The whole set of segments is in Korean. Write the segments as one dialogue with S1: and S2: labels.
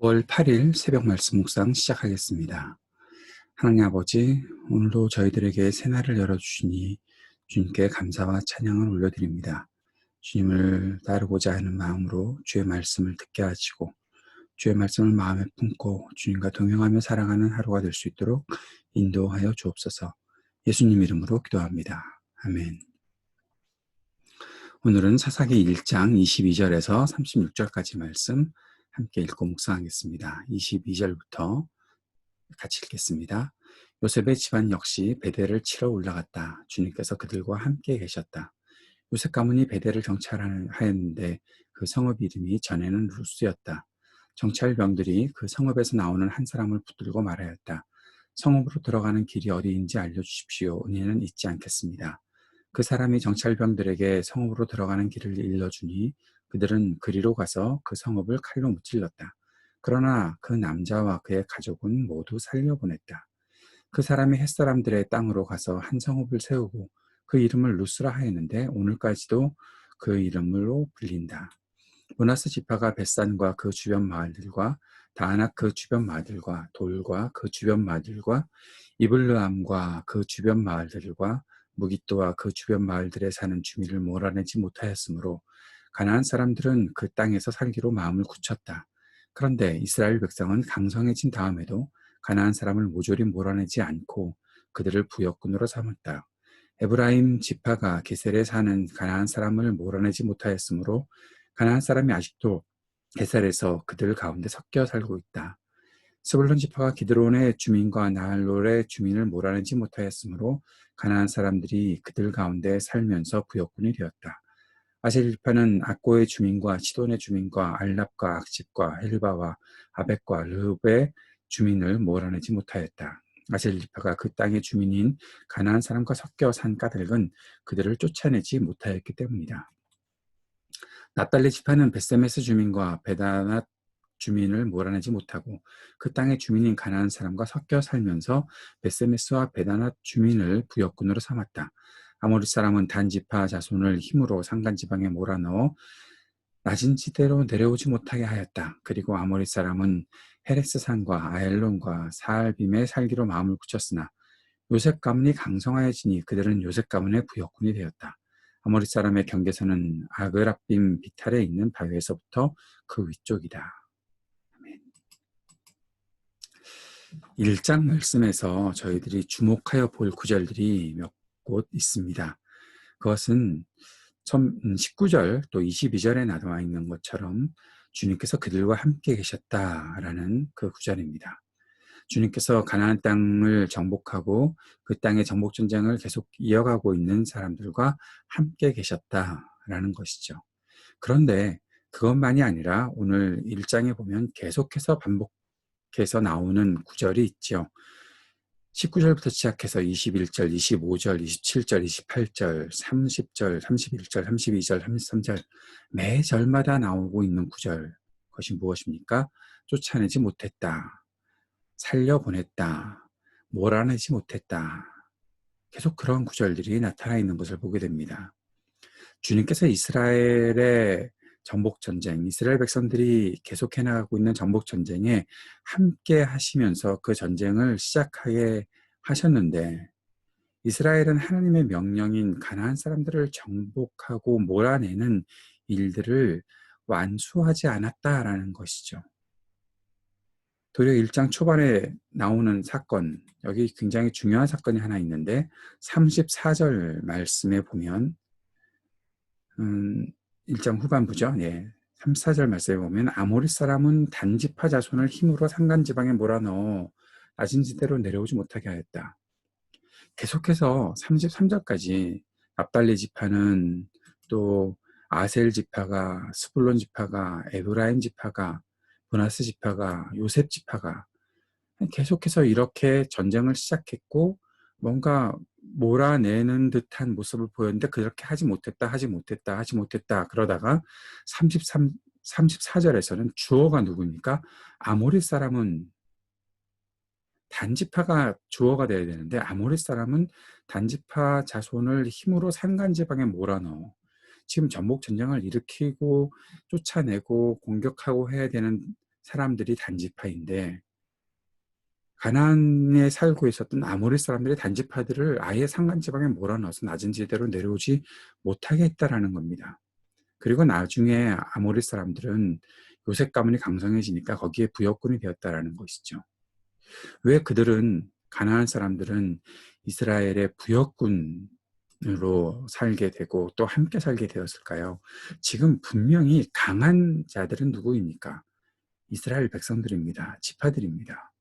S1: 9월 8일 새벽 말씀 묵상 시작하겠습니다. 하나님 아버지, 오늘도 저희들에게 새날을 열어주시니 주님께 감사와 찬양을 올려드립니다. 주님을 따르고자 하는 마음으로 주의 말씀을 듣게 하시고 주의 말씀을 마음에 품고 주님과 동행하며 살아가는 하루가 될 수 있도록 인도하여 주옵소서. 예수님 이름으로 기도합니다. 아멘. 오늘은 사사기 1장 22절에서 36절까지 말씀 함께 읽고 묵상하겠습니다. 22절부터 같이 읽겠습니다. 요셉의 집안 역시 베델을 치러 올라갔다. 주님께서 그들과 함께 계셨다. 요셉 가문이 베델을 정찰하였는데 그 성읍 이름이 전에는 루스였다. 정찰병들이 그 성읍에서 나오는 한 사람을 붙들고 말하였다. 성읍으로 들어가는 길이 어디인지 알려주십시오. 은혜는 잊지 않겠습니다. 그 사람이 정찰병들에게 성읍으로 들어가는 길을 일러주니 그들은 그리로 가서 그 성읍을 칼로 무찔렀다. 그러나 그 남자와 그의 가족은 모두 살려보냈다. 그 사람이 햇사람들의 땅으로 가서 한 성읍을 세우고 그 이름을 루스라 하였는데 오늘까지도 그 이름으로 불린다. 므낫세 지파가 벳산과 그 주변 마을들과 다낙 그 주변 마을들과 돌과 그 주변 마을들과 이블르암과 그 주변 마을들과 무깃도와 그 주변 마을들에 사는 주민을 몰아내지 못하였으므로 가나안 사람들은 그 땅에서 살기로 마음을 굳혔다. 그런데 이스라엘 백성은 강성해진 다음에도 가나안 사람을 모조리 몰아내지 않고 그들을 부역군으로 삼았다. 에브라임 지파가 게셀에 사는 가나안 사람을 몰아내지 못하였으므로 가나안 사람이 아직도 게셀에서 그들 가운데 섞여 살고 있다. 스불론 지파가 기드론의 주민과 나할롤의 주민을 몰아내지 못하였으므로 가나안 사람들이 그들 가운데 살면서 부역군이 되었다. 아셀 지파는 악고의 주민과 시돈의 주민과 알랍과 악집과 헬바와 아벡과 르흡의 주민을 몰아내지 못하였다. 아셀 지파가 그 땅의 주민인 가나안 사람과 섞여 산 까닭은 그들을 쫓아내지 못하였기 때문이다. 납달리 지파는 벳세메스 주민과 베다낫 주민을 몰아내지 못하고 그 땅의 주민인 가나안 사람과 섞여 살면서 벳세메스와 베다낫 주민을 부역군으로 삼았다. 아모리 사람은 단 지파 자손을 힘으로 산간 지방에 몰아넣어 낮은 지대로 내려오지 못하게 하였다. 그리고 아모리 사람은 헤레스 산과 아엘론과 사알빔에 살기로 마음을 굳혔으나 요셉 가문이 강성하여지니 그들은 요셉 가문의 부역군이 되었다. 아모리 사람의 경계선은 아그랍빔 비탈에 있는 바위에서부터 그 위쪽이다. 1장 말씀에서 저희들이 주목하여 볼 구절들이 몇 곳 있습니다. 그것은 19절 또 22절에 나와 있는 것처럼 주님께서 그들과 함께 계셨다라는 그 구절입니다. 주님께서 가나안 땅을 정복하고 그 땅의 정복 전쟁을 계속 이어가고 있는 사람들과 함께 계셨다라는 것이죠. 그런데 그것만이 아니라 오늘 1장에 보면 계속해서 반복해서 나오는 구절이 있죠. 19절부터 시작해서 21절, 25절, 27절, 28절, 30절, 31절, 32절, 33절 매 절마다 나오고 있는 구절. 그것이 무엇입니까? 쫓아내지 못했다. 살려보냈다. 몰아내지 못했다. 계속 그런 구절들이 나타나 있는 것을 보게 됩니다. 주님께서 이스라엘의 정복전쟁, 이스라엘 백성들이 계속해 나가고 있는 정복전쟁에 함께 하시면서 그 전쟁을 시작하게 하셨는데 이스라엘은 하나님의 명령인 가나안 사람들을 정복하고 몰아내는 일들을 완수하지 않았다라는 것이죠. 도리어 1장 초반에 나오는 사건, 여기 굉장히 중요한 사건이 하나 있는데 34절 말씀에 보면 1장 후반부죠. 예. 3, 4절 말씀에 보면 아모리 사람은 단지파 자손을 힘으로 산간지방에 몰아넣어 낮은 지대로 내려오지 못하게 하였다. 계속해서 33절까지 납달리 지파는 또 아셀 지파가 스불론 지파가 에브라임 지파가 므낫세 지파가 요셉 지파가 계속해서 이렇게 전쟁을 시작했고 뭔가 몰아내는 듯한 모습을 보였는데 그렇게 하지 못했다 그러다가 34절에서는 주어가 누구입니까? 아모리 사람은 단지파가 주어가 돼야 되는데 아모리 사람은 단지파 자손을 힘으로 산간지방에 몰아넣어 지금 전복 전쟁을 일으키고 쫓아내고 공격하고 해야 되는 사람들이 단지파인데 가나안에 살고 있었던 아모리 사람들이 단지파들을 아예 산간지방에 몰아넣어서 낮은 지대로 내려오지 못하게 했다라는 겁니다. 그리고 나중에 아모리 사람들은 요셉 가문이 강성해지니까 거기에 부역군이 되었다라는 것이죠. 왜 그들은 가나안 사람들은 이스라엘의 부역군으로 살게 되고 또 함께 살게 되었을까요? 지금 분명히 강한 자들은 누구입니까? 이스라엘 백성들입니다. 지파들입니다.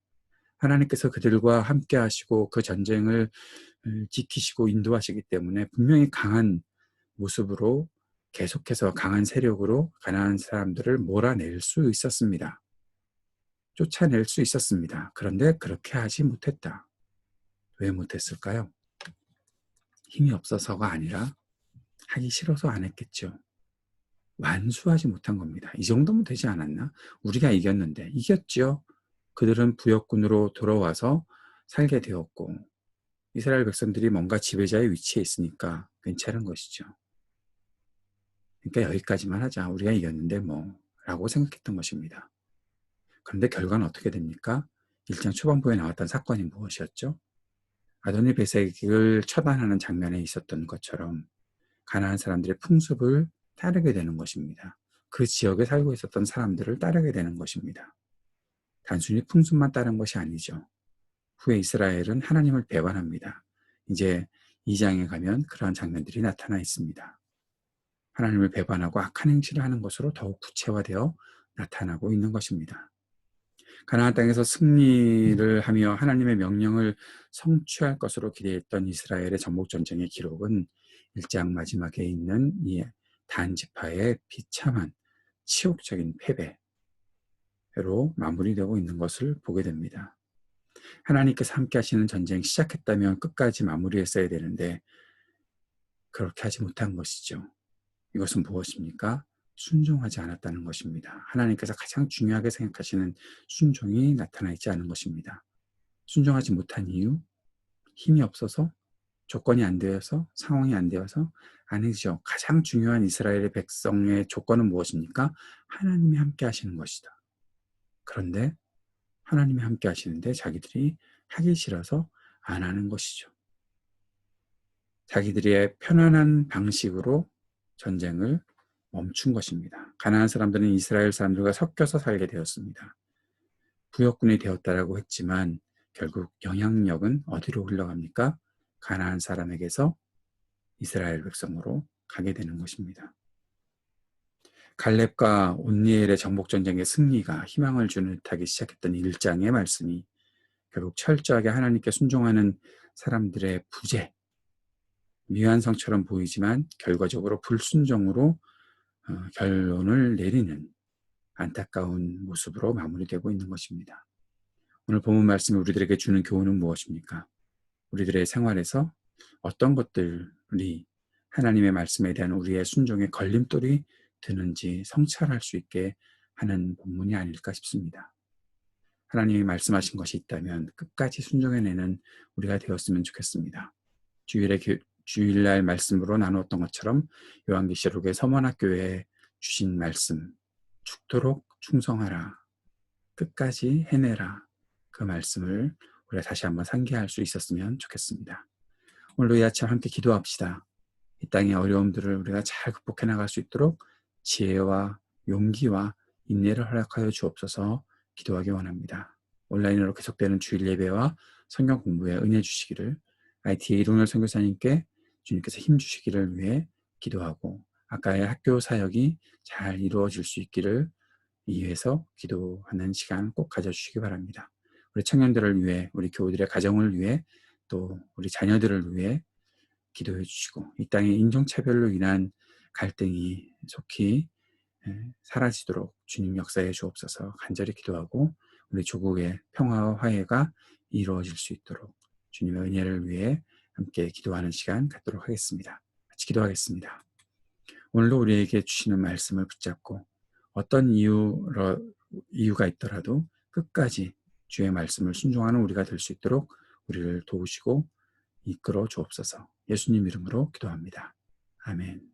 S1: 하나님께서 그들과 함께 하시고 그 전쟁을 지키시고 인도하시기 때문에 분명히 강한 모습으로 계속해서 강한 세력으로 가나안 사람들을 몰아낼 수 있었습니다. 쫓아낼 수 있었습니다. 그런데 그렇게 하지 못했다. 왜 못했을까요? 힘이 없어서가 아니라 하기 싫어서 안 했겠죠. 완수하지 못한 겁니다. 이 정도면 되지 않았나? 우리가 이겼는데 이겼죠. 그들은 부역군으로 돌아와서 살게 되었고 이스라엘 백성들이 뭔가 지배자의 위치에 있으니까 괜찮은 것이죠. 그러니까 여기까지만 하자. 우리가 이겼는데 뭐 라고 생각했던 것입니다. 그런데 결과는 어떻게 됩니까? 1장 초반부에 나왔던 사건이 무엇이었죠? 아도니 베색을 처단하는 장면에 있었던 것처럼 가나안 사람들의 풍습을 따르게 되는 것입니다. 그 지역에 살고 있었던 사람들을 따르게 되는 것입니다. 단순히 풍습만 따른 것이 아니죠. 후에 이스라엘은 하나님을 배반합니다. 이제 2장에 가면 그러한 장면들이 나타나 있습니다. 하나님을 배반하고 악한 행실을 하는 것으로 더욱 구체화되어 나타나고 있는 것입니다. 가나안 땅에서 승리를 하며 하나님의 명령을 성취할 것으로 기대했던 이스라엘의 전복전쟁의 기록은 1장 마지막에 있는 이 단지파의 비참한 치욕적인 패배로 마무리되고 있는 것을 보게 됩니다. 하나님께서 함께 하시는 전쟁 시작했다면 끝까지 마무리했어야 되는데 그렇게 하지 못한 것이죠. 이것은 무엇입니까? 순종하지 않았다는 것입니다. 하나님께서 가장 중요하게 생각하시는 순종이 나타나 있지 않은 것입니다. 순종하지 못한 이유? 힘이 없어서? 조건이 안 되어서? 상황이 안 되어서? 아니죠. 가장 중요한 이스라엘의 백성의 조건은 무엇입니까? 하나님이 함께 하시는 것이다. 그런데 하나님이 함께 하시는데 자기들이 하기 싫어서 안 하는 것이죠. 자기들의 편안한 방식으로 전쟁을 멈춘 것입니다. 가나안 사람들은 이스라엘 사람들과 섞여서 살게 되었습니다. 부역군이 되었다라고 했지만 결국 영향력은 어디로 흘러갑니까? 가나안 사람에게서 이스라엘 백성으로 가게 되는 것입니다. 갈렙과 온니엘의 정복전쟁의 승리가 희망을 주는 듯하기 시작했던 1장의 말씀이 결국 철저하게 하나님께 순종하는 사람들의 부재, 미완성처럼 보이지만 결과적으로 불순종으로 결론을 내리는 안타까운 모습으로 마무리되고 있는 것입니다. 오늘 본문 말씀이 우리들에게 주는 교훈은 무엇입니까? 우리들의 생활에서 어떤 것들이 하나님의 말씀에 대한 우리의 순종의 걸림돌이 되는지 성찰할 수 있게 하는 본문이 아닐까 싶습니다. 하나님이 말씀하신 것이 있다면 끝까지 순종해내는 우리가 되었으면 좋겠습니다. 주일날 말씀으로 나누었던 것처럼 요한계시록의 서머나교회에 주신 말씀, 죽도록 충성하라, 끝까지 해내라, 그 말씀을 우리가 다시 한번 상기할 수 있었으면 좋겠습니다. 오늘도 이 아침 함께 기도합시다. 이 땅의 어려움들을 우리가 잘 극복해 나갈 수 있도록 지혜와 용기와 인내를 허락하여 주옵소서. 기도하기 원합니다. 온라인으로 계속되는 주일 예배와 성경 공부에 은혜 주시기를, IT의 이동열 선교사님께 주님께서 힘 주시기를 위해 기도하고 아까의 학교 사역이 잘 이루어질 수 있기를 위해서 기도하는 시간 꼭 가져주시기 바랍니다. 우리 청년들을 위해, 우리 교우들의 가정을 위해, 또 우리 자녀들을 위해 기도해 주시고 이 땅의 인종차별로 인한 갈등이 속히 사라지도록 주님 역사해 주옵소서. 간절히 기도하고 우리 조국의 평화와 화해가 이루어질 수 있도록 주님의 은혜를 위해 함께 기도하는 시간 갖도록 하겠습니다. 같이 기도하겠습니다. 오늘도 우리에게 주시는 말씀을 붙잡고 어떤 이유가 있더라도 끝까지 주의 말씀을 순종하는 우리가 될 수 있도록 우리를 도우시고 이끌어 주옵소서. 예수님 이름으로 기도합니다. 아멘.